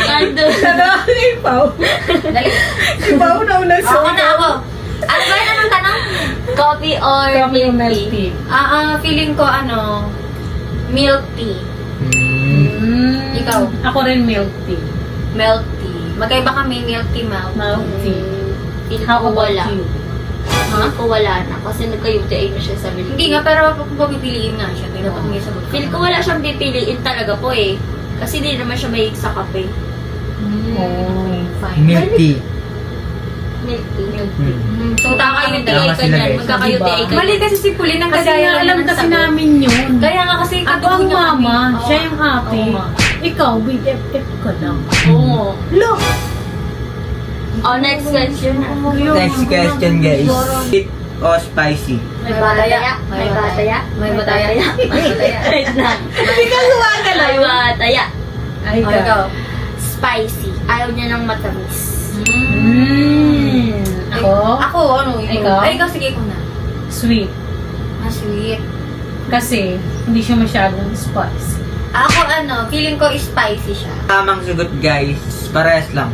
Ando. Ipaw. Dali. Ipaw na una sa Ako na ako. Ano ba yun? Anong tanong? Coffee or Coffee or milk milk tea? tea? Feeling ko milk tea. Ikaw? Ako rin milk tea. Milk tea. Magkaiba kami, milk tea, milk Milk tea. Feel How ko about wala. you? Feel ko wala na. Kasi nagka-UTI na siya sa milk Hindi tea. nga, pero kung papipiliin nga siya, dapat may sagot ka. Feel ko wala siyang pipiliin talaga po eh. Kasi hindi naman siya mahilig sa kape. Okay, fine. Milk tea. Milk tea. So, Magkaka-UTI Tama ka sila, niyan. guys. Magkaka-UTI ka Mali niyan. kasi si Pauline ang Kasi kagaya nga, alam ng kasi sagot. namin yun. Kaya nga kasi Ako kadugo ang niya kami. mama, Oo. siya yung ate. Oo nga. Ikaw, BFF ka lang. Oo. Look! Oh, next question na. Next question guys. Sweet o spicy? May bataya. May bataya. May bataya. May bataya. Wait lang. Hindi ka luwaga lang. May bataya. Ay, Oh, ka. ikaw. Spicy. Ayaw niya ng matamis. Ako? Ako, ano? Ikaw? Ay, ikaw, sige ko na. Sweet. Sweet. Kasi, hindi siya masyadong spice. Ako, feeling ko spicy siya. Tamang sagot guys. Parehas lang.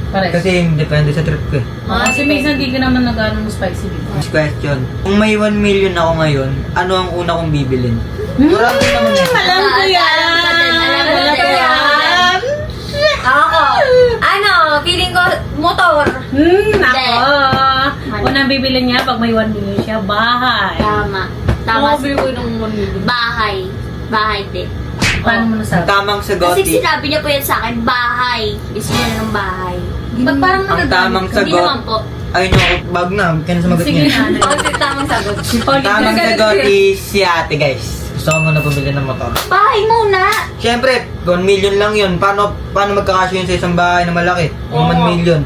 Pares. Kasi depende sa trip ko eh. Kasi minsan di ka naman nag-ano spicy dito. Next question. Kung may 1 million ako ngayon, ano ang una kong bibilin? Marami naman yan. Alam ko yan. Alam ko din. Alam ko yan. Ako, feeling ko motor. Ako. Unang bibili niya pag may 1 million siya, bahay. Tama. Tama. Mabili ko ng 1 million. Bahay. Bahay din. Paano mo Ang nasabi? tamang sagot Kasi is, sinabi niya po yan sa akin, bahay. Gusto niya ng bahay. Ba't parang ang tamang Hindi sagot, naman po. ay no, bag na, kaya sumagot Sige niya. na. Ako, tamang sagot. Ang tamang sagot is si ate guys. Gusto ko muna pumili ng motor. Bahay muna! Siyempre, 1 million lang yun. Paano magkakasya yun sa isang bahay na malaki? Kung 1 million.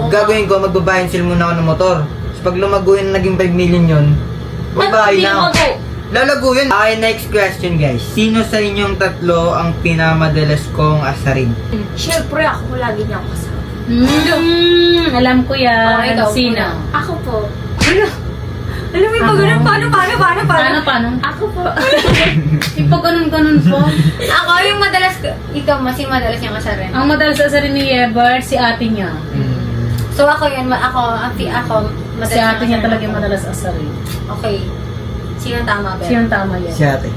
Gagawin ko, magbabayan sila muna ako ng motor. So, pag lumago yun, naging 5 million yun, may bahay Hindi na ako. lumago. Lalago yun. Okay, next question guys. Sino sa inyong tatlo ang pinamadalas kong asarin? Siyempre ako, lagi niya ako kasama. Alam ko yan. Oh, ikaw, Sino? Ako po. Alam mo yung pag ganun, paano? Ako po. Ipag ganun po. Ako yung madalas, ikaw mas yung madalas yung asarin. Ang madalas sa rin ni Ebert, si ate niya. So ako yun, ako, madalas Si ate niya yung talaga asarin yung ako. madalas asarin. Okay. Sino ang tama, Ben? Siyang tama yan. Si ate.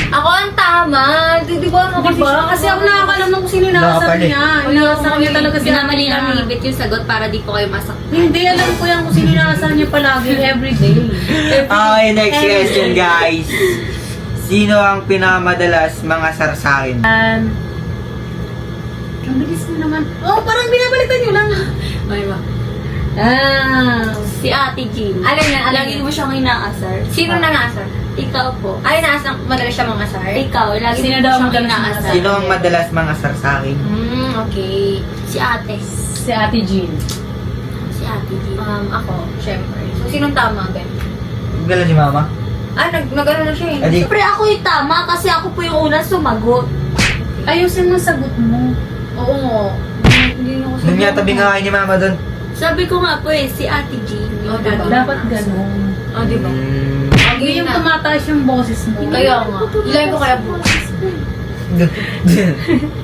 Ako ang tama. Di ba? Diba? Kasi ako nakakalam ng kung sino yung Nakakapal nakasar eh. niya. Inakasar niya talaga si ate Minamali niya. lang ni Ibit yung sagot para di po kayo masaktan. Hindi, alam ko yan kung sino yung nakasar niya palagi, everyday. Okay, next question guys. Sino ang pinamadalas mga sar sa akin? Ang bilis mo naman. Oh, parang binabalitan niyo lang. May ba? Si Ate Jean. Alam niya, alam Lagi niya. mo siyang inaasar. Sino nangasar? Ikaw po. Ay, madalas siya mangasar? Ikaw, lagi Sino mo daw siyang madalas inaasar. Sino ang madalas mga sar sa akin? Okay. Si Ate. Si Ate Jean. Si Ate Jean. Ako, syempre. So, sinong tama, Ben? Gala si mama? Nag-ano na siya eh. Adi, Siyempre ako yung tama kasi ako po yung unang sumagot. Ayusin mo sagot mo. Oo nga. Hindi niyo kasi. doon yata bingahay ni mama doon. Sabi ko nga po si Ate Jean. Oh, diba? Dapat ganun. Di ba? Hindi yung tumataas yung boses mo. Kaya nga. Hilahin ko kaya buhok.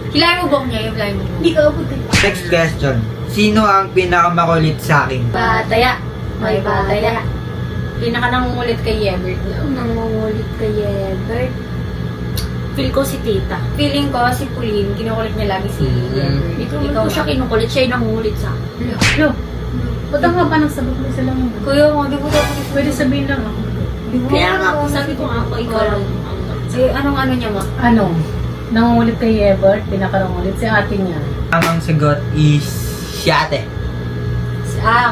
Hilahin mo buhok niya, hilahin mo buhok. Hindi ka abot eh. Next question. Sino ang pinakamakulit sa akin? Bataya. May bataya. Pinaka nangungulit kay Yebert. Nangungulit kay Ebert. Feel ko si tita. Feeling ko si Pauline, kinukulit niya lagi si Ever. Hindi ko siya kinukulit, siya yung nangungulit sa akin. Lo, ba't ang haba ng sagot mo sila mo? Kuya mo, di ko daw Pwede sabihin lang ako. Kaya nga po, sabi ko nga ako, ikaw lang ang Anong ano niya mo? Ano? Nangungulit kay Ebert, pinakanungulit si ate niya. Tamang sagot is si ate.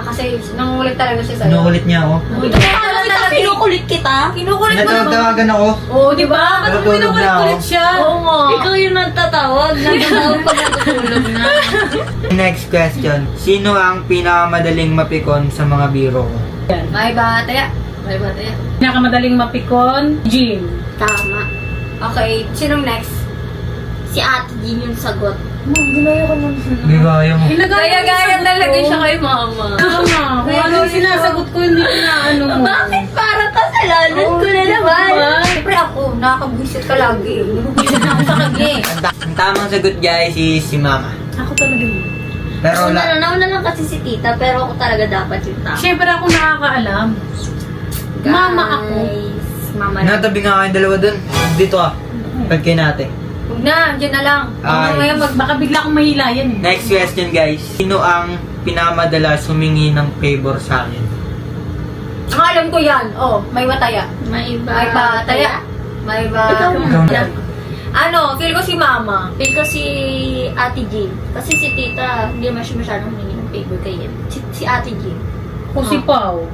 Kasi nangungulit talaga siya sa'yo. Kinukulit niya ako. Ito pa pala talaga. kinukulit kita? Kinukulit mo naman. Pinatawag-tawagan ako. Oo, di ba? Ba't Natutulog na ako. pinukulit siya? Oo nga. Ikaw yung nagtatawag, nagtatawag pag natutulog na. Next question. Sino ang pinakamadaling mapikon sa mga biro ko? Yan. May bataya. May bataya. Pinakamadaling mapikon, Jean. Tama. Okay, sinong next? Si Ate Jean yung sagot. Di ba ayaw mo? Gaya-gaya talaga siya kay mama. Tama. Kung ano yung sinasagot ko, hindi ko na ano mo. Bakit parang kasalanan ko na naman? Siyempre ako, nakakabwisit ka lagi. Nabubwisit na ako sa kanya eh. Ang tamang sagot guys is si mama. Ako talaga yun. Pero Nauna lang kasi si tita, pero ako talaga dapat yung tama. Siyempre ako nakakaalam. Mama ako. Mama na. natabi nga kayong dalawa dun. Dito ah. Pagkay natin. Huwag na, dyan na lang. Ay. Mamaya Baka bigla akong mahilayan eh. Next question guys. Sino ang pinakamadalas humingi ng favor sa akin? Ang alam ko yan. Oh, may bataya. May May bataya. May Ikaw bataya. na. Ano, feel ko si mama. Feel ko si Ate Jean. Kasi si tita, hindi naman siya masyadong humingi ng favor kay Yen. Si Ate Jean. Kung si Pao.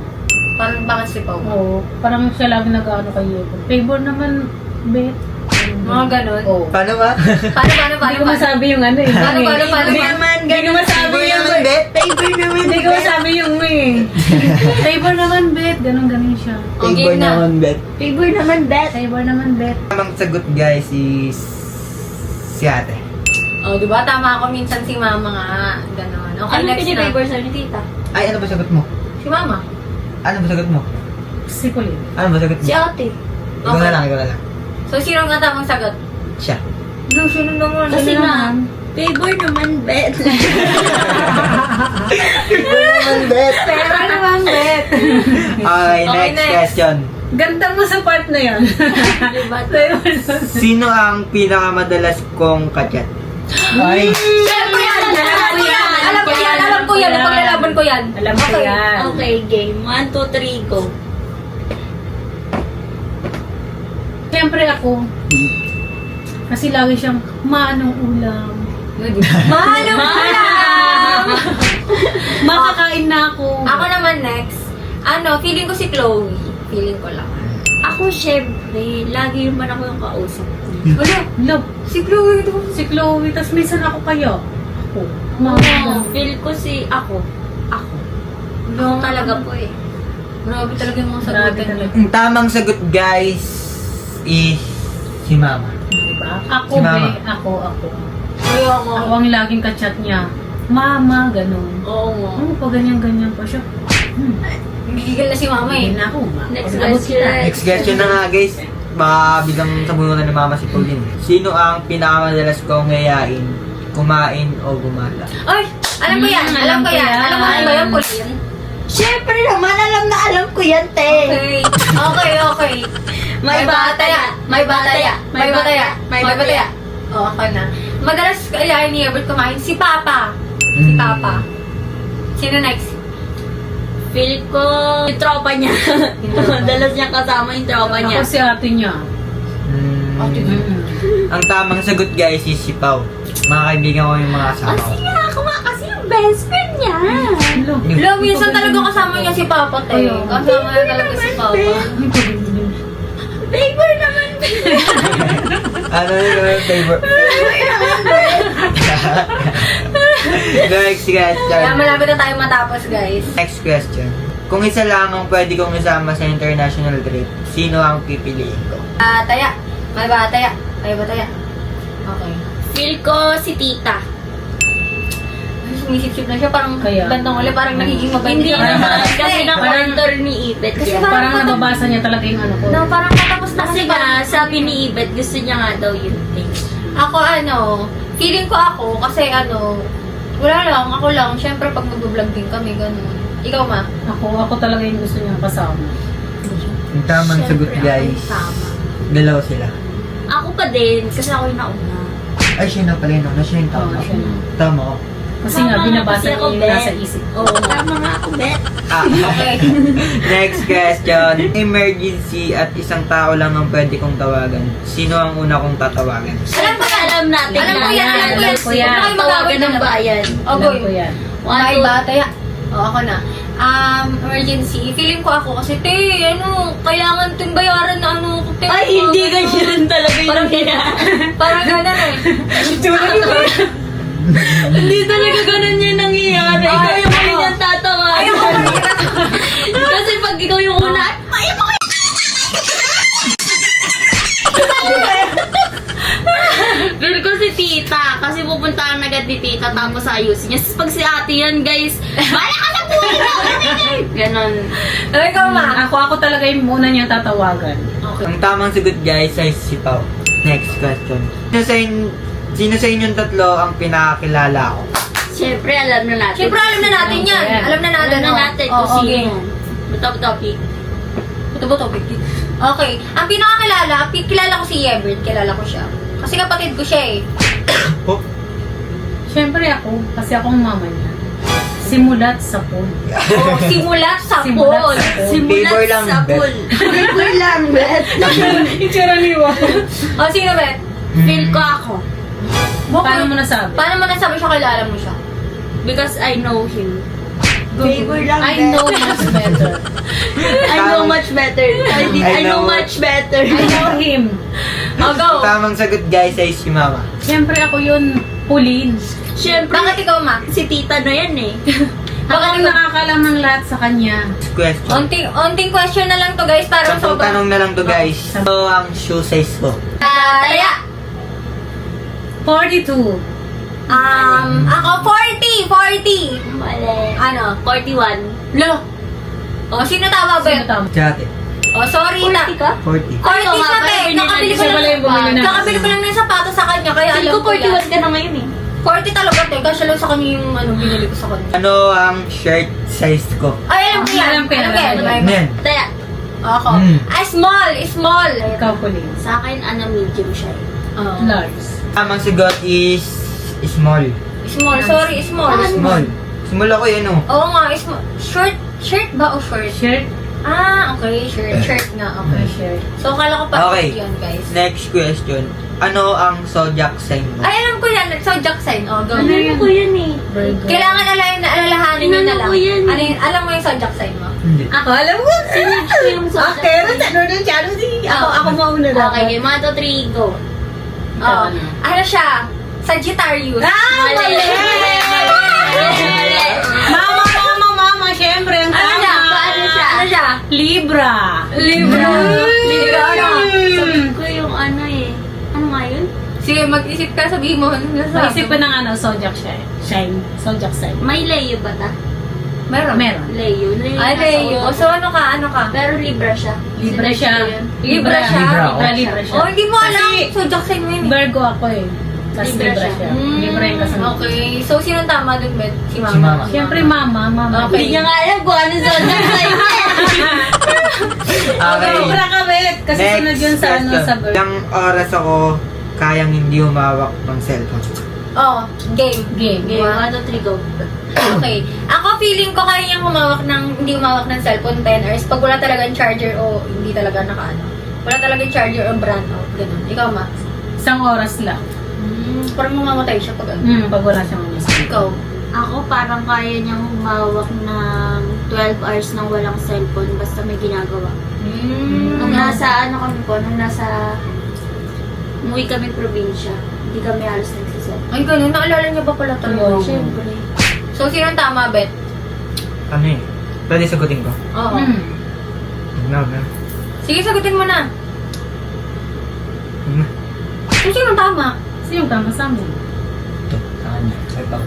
Parang bakit si Pao? Oo. Parang siya lang nag-ano kay Yego. Favor naman, Bet. Mga ganun. Oo. Paano ba? Paano? Hindi ko masabi yung ano eh. Paano? Hindi hindi ko masabi Favor yung naman, Bet. Favor naman. Hindi ko masabi yung eh. Favor naman, Bet. Ganon siya. Okay Favor na. naman, Bet. Favor naman, Bet. Favor naman, Bet. Tamang sagot guys is si ate. Oh, di ba? Tama ako minsan si mama nga. Ganon. Okay, Ano next na. pinifavor sa'yo ni tita? Ay, ano ba sagot mo? Si mama. Ano ba sagot mo? Si Colin. Ano ba sagot mo? Si ate. Ikaw na lang, ikaw na lang. So, sino nga tamang sagot? Siya. No, sino naman? Kasi Sino nga, favor naman, Bet. Favor naman, Bet. Pera naman, Bet. Okay, next next. question. Ganda mo sa part na yan. Diba? Sino ang pinakamadalas kong kachat? Ay, Siyempre yan! Alam ko yan! Alam ko yan! Paglalaban ko yan! Alam ko Okay. yan. Okay, game. 1, 2, 3, go. Siyempre ako. Kasi lagi siyang maanong ulam. Mahal ang ulam! Makakain na ako. Ako naman next. Ano, feeling ko si Chloe. Feeling ko lang. Ako, syempre, lagi naman ako yung kausap ko. Wala. Love. Si Chloe ito. Si Chloe, tas minsan ako kayo. Ako. Feel ko si ako. Ako. Ako talaga po eh. Grabe talaga yung mga Grabe sagutan niya. talaga. ang tamang sagot guys is si mama. Diba? Ako, Si Mama. be. Ako. Kaya ako. Ako ang laging kachat niya. Mama, ganun. Oo nga. Ano pa ganyan-ganyan pa siya? Gigigil na si mama Hindi eh. na ako. Next Pag-abot question. kita. Next question na nga guys. Baka biglang sabunutan ni mama si Pauline. Sino ang pinakamadalas kong ngayain, kumain o gumala? Ay! Alam ko yan! Alam ko yan! Alam mo ano ba yung Pauline? Syempre naman, alam ko yan, te. Okay. May bataya! May bataya! May bataya! May bataya! Oo, ako na. Madalas kaya ni Albert kumain si Papa. Si Papa. Sino next? Feel ko yung tropa niya. Dalas niya kasama yung tropa niya. Ako si ate niya. Ang tamang sagot guys is si Pao. Mga kaibigan ko yung mga kasama ko. Kasi nga, ako nga kasi yung best friend niya. Hello. Lo, minsan talaga kasama niya si Papa, te. Ayun. Kasama niya talaga si Papa. Favor naman. Ano yung favorite? Next Kaya question. malapit na tayo matapos, guys. Next question. Kung isa lang ang pwede kong isama sa international trip, sino ang pipiliin ko? Bataya. May bataya. May bataya. Okay. Feel ko si tita. Ay, sumisip-sip na siya. Parang Kaya. bandang uli. Parang nagiging mabait Hindi siya. naman. Kasi Kasi na-counter ni Ibet Kasi yan. Parang nababasa niya talaga yung ano ko. no, parang matapos na Kasi kasi nga, sabi ni Ibet, gusto niya nga daw yun. Ako feeling ko ako kasi wala lang, ako lang. Siyempre pag mag-vlog din kami, ganun. Ikaw ma? Ako talaga yung gusto niyang kasama. Ang tamang sagot Syempre, guys, ako yung tama. dalawa sila. Ako pa din, kasi ako yung nauna. Ay, siya na pala yun. Siya yung tama. Oo, siya na. Tama ko. Kasi Tama nga, nga, binabasa kasi niya ako, yung Bet. nasa isip. Oo, tama nga ako, Bet. Okay. Next question. Emergency at isang tao lang ang pwede kong tawagan. Sino ang una kong tatawagan? Alam natin Alam ko yan, alam ko yan. Alam ko yan. Huwag kayo Tawagan magawin ng na bayan. Alam Okay. ko yan. May bataya. Ako na. Emergency. Feeling ko ako kasi, kailangan itong bayaran na te. Ay, hindi ganyan talaga yung Parang Parang ganun eh. Hindi talaga ganun yung nangyayari. Ay, Ikaw yung ako. huli niyang tatawagan. Ayaw ko pa Kasi pag ikaw yung una, Pero ko si tita, kasi pupuntahan agad ni tita tapos ayusin niya. Tapos pag si ate yan, guys, bala ka sa buhay mo! Ganon. Ikaw ma. Ako talaga yung muna niyang tatawagan. Ang tamang sagot guys ay si Pao. Next question. Sino sa inyong tatlo ang pinakakilala ko? Siyempre, alam na natin. Siyempre alam na natin yan. Alam na natin. Alam na natin Oh, kung okay. sino. Topic. Ito ba topic? Okay. Ang pinakakilala, kilala ko si Yebert. Kilala ko siya. Kasi kapatid ko siya eh. Oh, Siyempre ako, kasi akong mama niya. Simulat sa pool. Oh, simulat sa Simulat pool. sa pool. Favor lang, sa Bet. pool. Favor lang, Bet. Itsura niwa. Oh, sino ba? Feel ko ako. Paano mo nasabi? Paano mo nasabi siya kilala mo siya? Because I know him. Favor lang, I know much better. I know much better. I know much better. I know him. Oh, go. Tamang sagot guys ay si Mama. Siyempre ako yun, pulin. Siyempre, Bakit ikaw ma? si tita na yan eh. Ako ang nakakalam ng lahat sa kanya. Next question. Onting question na lang to guys para Sampung tanong na lang to guys. Ano ang shoe size ko? Taya. 42. Ako 40. Mali. Ano? 41. Lo. Oh, sino tama ba? Sino tama? Chate. Oh, sorry na. 40 ka? 40. 40 siya, te. Nakabili ko siya pala yung bumili lang. na. Nakabili ko lang ng sapatos sa kanya, kaya Feel alam ko ko yan. 41 ka na ngayon eh. 40 talaga, te. Kasi lang sa kanya yung binili ko sa kanya. Ano ang shirt size ko? Ay, alam ko yan. Alam ko yan, alam ko yan. Ano yan? Taya, Ako. Hmm. Small. Ikaw pulin. sa akin, medium siya eh. Large. Tamang sagot is small. Small. Sorry, small. Small. Small ako yan oh. Oo nga, small. Shirt ba o short? Shirt. Okay. Shirt nga. Okay. Shirt. So, kala ko pa Okay. yun, guys. Next question. Ano ang zodiac sign mo? Ay, alam ko yan. Zodiac sign. Oh, go. Ano yun? Ko yan eh. Virgo. Kailangan alalahanin nyo na Inano lang. ko yan. Ano yun? Alam mo yung zodiac sign mo? Hindi. Ako, alam mo. Sinip ko yung sa Okay, ano doon siya? Ako mauna na. Okay, game 1, 2, 3, go. Oh. Ano siya? Sagittarius. Mali. Mali. Mama, syempre, ang Ano siya? Ano siya? Libra. Libra. Libra. Sabihin ko yung ano eh. Ano nga yun? Sige, mag-isip ka. Sabihin mo. Naisip ko ng zodiac sign. Zodiac sign. May Leo ba ta? Meron. Meron. Leo. Ay, Leo. So, ano ka? Pero Libra siya. Libra siya. Libra siya? Libra siya. Oh, hindi mo alam. Kasi Zodiac sign mo yun. eh. Virgo ako eh. Tapos Libra Libra siya. siya. Libra yung kasunod. Okay. So, sino tama dun, Bet? Si Mama. Si Mama. Siyempre mama. Okay. Hindi niya nga alam kung ano zodiac sign niya. Okay. Libra ka, Bet. Kasi Next sunod yun sa ano question. sa Virgo. Ilang oras ako kayang hindi humawak ng cellphone? Oh, game. Game. Okay, 1, 2, 3, go. Okay. Ako feeling ko kaya niyang hindi humawak ng cellphone 10 hours pag wala talagang charger o hindi talaga nakaano. Wala talagang charger o brand out. Ganun. Ikaw, Ma? Isang oras lang. Parang mamamatay siya pag ano. Pag wala siyang umis. Ikaw. Ako parang kaya niyang humawak ng 12 hours nang walang cellphone basta may ginagawa. Nung nasa umuwi kami probinsya, hindi kami halos nagsiselfone. Ay, ganun. Naalala niya ba pala talaga? Oo. Siyempre. So, sino ang tama, Bet? Ano eh? Pwede sagutin ko? Oo. No. Sige, sagutin mo na. Hmm. So, sino ang tama? Sino tama sa amin? Ito, sa kanya. Ito.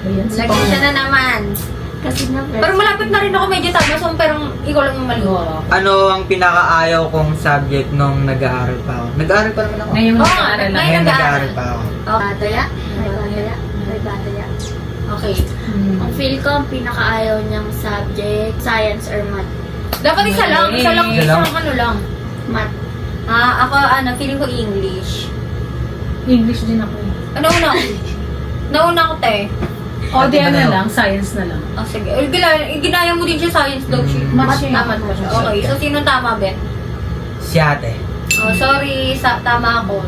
Ayan, si Lagi siya na naman. Kasi na Pero malapit na rin ako medyo tama. So, pero ikaw lang yung mali. Oo. Ano ang pinakaayaw kong subject nung nag-aaral pa ako? Nag-aaral pa naman ako. Ngayon Oo, nag-aaral lang. ngayon. Ngayon nag-aaral pa ako. Bataya. May bataya. Okay. Ang feel ko, ang pinakaayaw niyang subject, science or math. Dapat isa lang. Isa lang. Isa lang. Isang ano lang. Math. Ako, feeling ko English. English din ako. Nauna ko. Nauna ko, te. O, di ano lang, science na lang. Sige. Ginaya mo din siya science daw siya. Math siya. Tama ba siya? Okay, so sino tama, Bet? Si ate. Sorry, tama ako.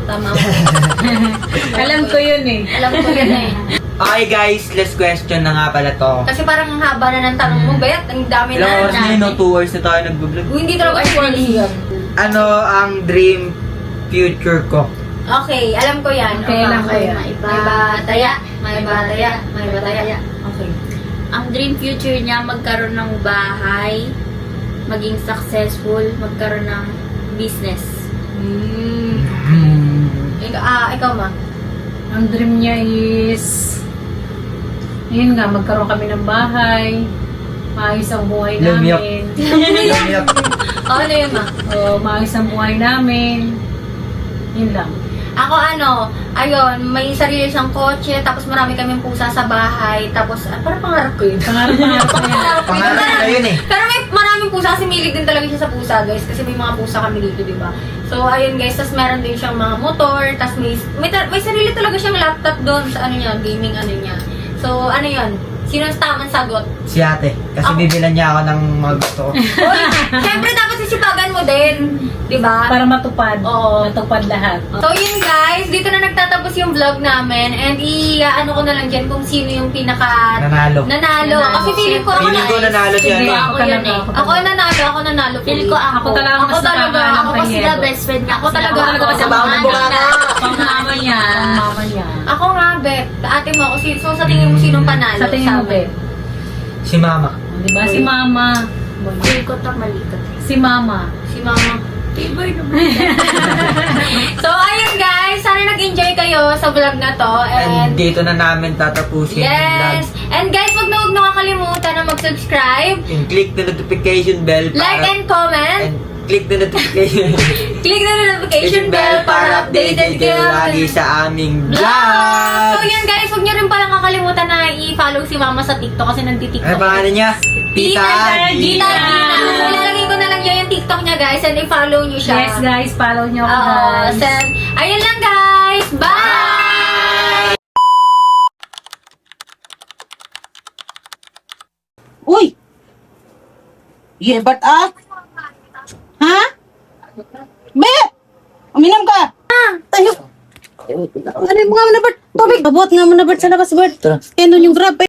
Alam ko yun eh. Alam ko yun eh. Okay guys, last question na nga pala to. Kasi parang ang haba na ng tanong mo, Bet. Ang dami Ilang oras na yun, no? na. 2 hours na tayo nag-vlog. Hindi talaga sure yan. Ano ang dream future ko? Okay, alam ko yan. Okay, alam ko yan. May bataya. May bataya. May bataya. Okay. Ang dream future niya, magkaroon ng bahay, maging successful, magkaroon ng business. Ikaw, ma. Ang dream niya is, yun nga, magkaroon kami ng bahay, maayos ang buhay Lumiyok. namin. Lumiyak. Ano yun, ma? Maayos ang buhay namin. Yun lang. Ako ayun, may sarili siyang kotse, tapos marami kaming pusa sa bahay, tapos, parang pangarap ko yun. Pangarap ko yan. Pangarap na yun eh. Pero may maraming pusa kasi milig din talaga siya sa pusa, guys, kasi may mga pusa kami dito, di ba? So, ayun guys, tapos meron din siyang mga motor, tapos may sarili talaga siyang laptop doon sa gaming niya. So, ano yun? Sino ang tamang sagot? Si ate. Kasi Ako. bibilan niya ako ng mga gusto ko. Uy, syempre dapat sisipagan mo din, di ba? Para matupad. Oo. Matupad lahat. So yun guys, dito na nagtatapos yung vlog namin and ano ko na lang dyan kung sino yung pinaka Nanalo. nanalo. Kasi feeling ko ako Feeling ko nanalo siya. Hindi, eh. ako yun eh. Ako nanalo. Feeling ko Ako talaga mas talaga, nakakaano ako kay Kasi Yebo. the best friend niya. Ako talaga, Ako ako kasi talaga. mama niya. Ang mama niya. Ang mama niya. Ako nga, Bet. Ate mo, so sa tingin mo sinong panalo? Sa tingin mo, amin? Beb? Si mama. Di ba? Si mama. Feeling ko mali ka. Si mama. Si Mama. Favor naman. So ayun guys, sana nag-enjoy kayo sa vlog na to. And And dito na namin tatapusin yung vlog. yes! And guys, wag na nakakalimutan na mag-subscribe, And click the notification bell like and comment, and click the notification click the notification bell para updated kayo lagi sa aming vlog! vlog. So yun guys, huwag niyo rin palang kakalimutan na i-follow si Mama sa TikTok kasi nagti-TikTok. Ano pangalan niya? Tita Gina. Gina. So ilalagay ko na lang yun yung TikTok niya guys and i-follow niyo siya. Yes, guys. Follow niyo ako, Oo. guys. So, ayun lang guys. Bye! Uy! Yebat ah! Ha? Be! Uminom ka! Tayo! Ano yung mga manabart? Tubig! Abot nga manabart sa labas, Bert. Ano yung grab?